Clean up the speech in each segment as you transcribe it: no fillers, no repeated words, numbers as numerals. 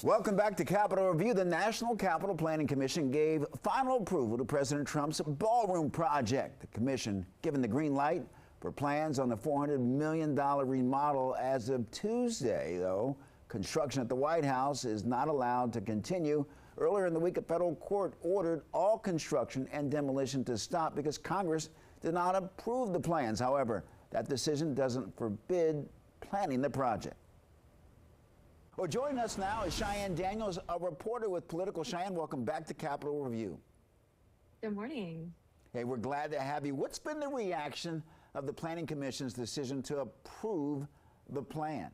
Welcome back to Capitol Review. The National Capital Planning Commission gave final approval to President Trump's ballroom project. The commission given the green light for plans on the $400 million remodel as of Tuesday, though. Construction at the White House is not allowed to continue. Earlier in the week, a federal court ordered all construction and demolition to stop because Congress did not approve the plans. However, that decision doesn't forbid planning the project. Well, joining us now is Cheyanne Daniels, a reporter with Politico. Cheyanne, welcome back to Capitol Review. Good morning. Hey, we're glad to have you. What's been the reaction of the Planning Commission's decision to approve the plan?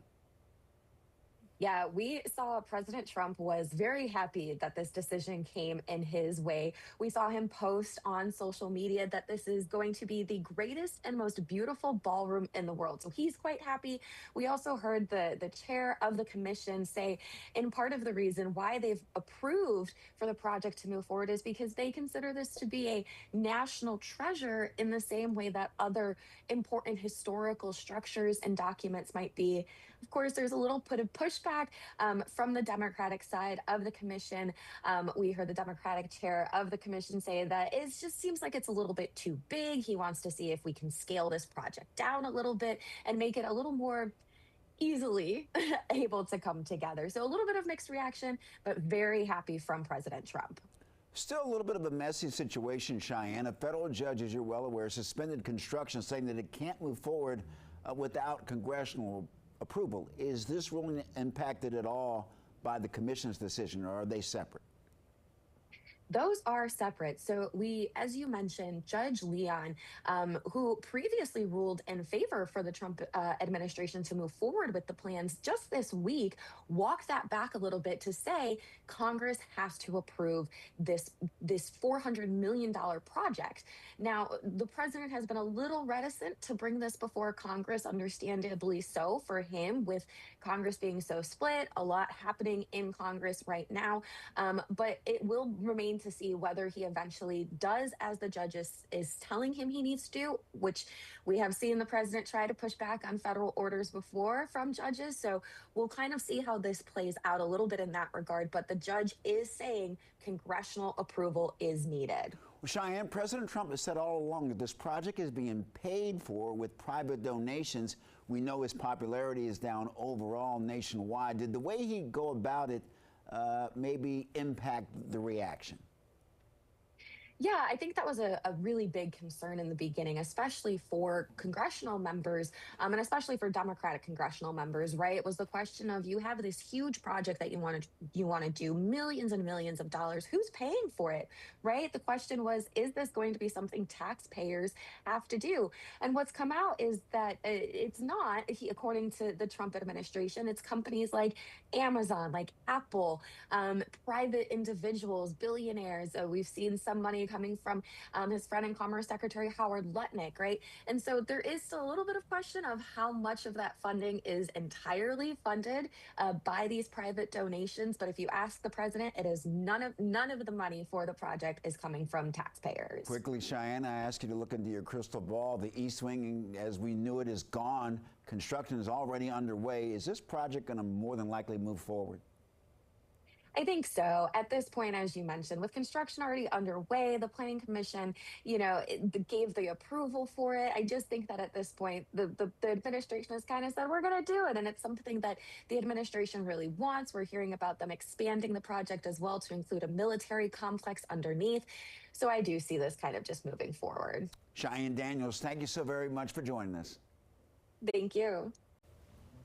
Yeah, we saw President Trump was very happy that this decision came in his way. We saw him post on social media that this is going to be the greatest and most beautiful ballroom in the world. So he's quite happy. We also heard the chair of the commission say, in part of the reason why they've approved for the project to move forward is because they consider this to be a national treasure in the same way that other important historical structures and documents might be. Of course, there's a little bit of pushback from the Democratic side of the commission. We heard the Democratic chair of the commission say that it just seems like it's a little bit too big. He wants to see if we can scale this project down a little bit and make it a little more easily able to come together. So a little bit of mixed reaction, but very happy from President Trump. Still a little bit of a messy situation, Cheyanne. A federal judge, as you're well aware, suspended construction, saying that it can't move forward without congressional approval. Is this ruling impacted at all by the commission's decision, or are they separate? Those are separate. So as you mentioned, Judge Leon, who previously ruled in favor for the Trump administration to move forward with the plans just this week, walked that back a little bit to say Congress has to approve this $400 million project. Now, the president has been a little reticent to bring this before Congress, understandably so for him, with Congress being so split, a lot happening in Congress right now. But it will remain to see whether he eventually does as the judge is telling him he needs to do, which we have seen the president try to push back on federal orders before from judges. So we'll kind of see how this plays out a little bit in that regard. But the judge is saying congressional approval is needed. Well, Cheyanne, President Trump has said all along that this project is being paid for with private donations. We know his popularity is down overall nationwide. Did the way he go about it maybe impact the reaction? Yeah, I think that was a really big concern in the beginning, especially for congressional members, and especially for Democratic congressional members, right? It was the question of, you have this huge project that you want to do, millions and millions of dollars. Who's paying for it, right? The question was, is this going to be something taxpayers have to do? And what's come out is that it's not, according to the Trump administration. It's companies like Amazon, like Apple, private individuals, billionaires. We've seen some money coming from his friend and Commerce Secretary Howard Lutnick, right? And so there is still a little bit of question of how much of that funding is entirely funded by these private donations. But if you ask the president, it is none of the money for the project is coming from taxpayers. Quickly, Cheyanne, I ask you to look into your crystal ball. The East Wing, as we knew it, is gone. Construction is already underway. Is this project going to more than likely move forward? I think so. At this point, as you mentioned, with construction already underway, the Planning Commission, gave the approval for it. I just think that at this point, the administration has kind of said, we're going to do it. And it's something that the administration really wants. We're hearing about them expanding the project as well to include a military complex underneath. So I do see this kind of just moving forward. Cheyanne Daniels, thank you so very much for joining us. Thank you.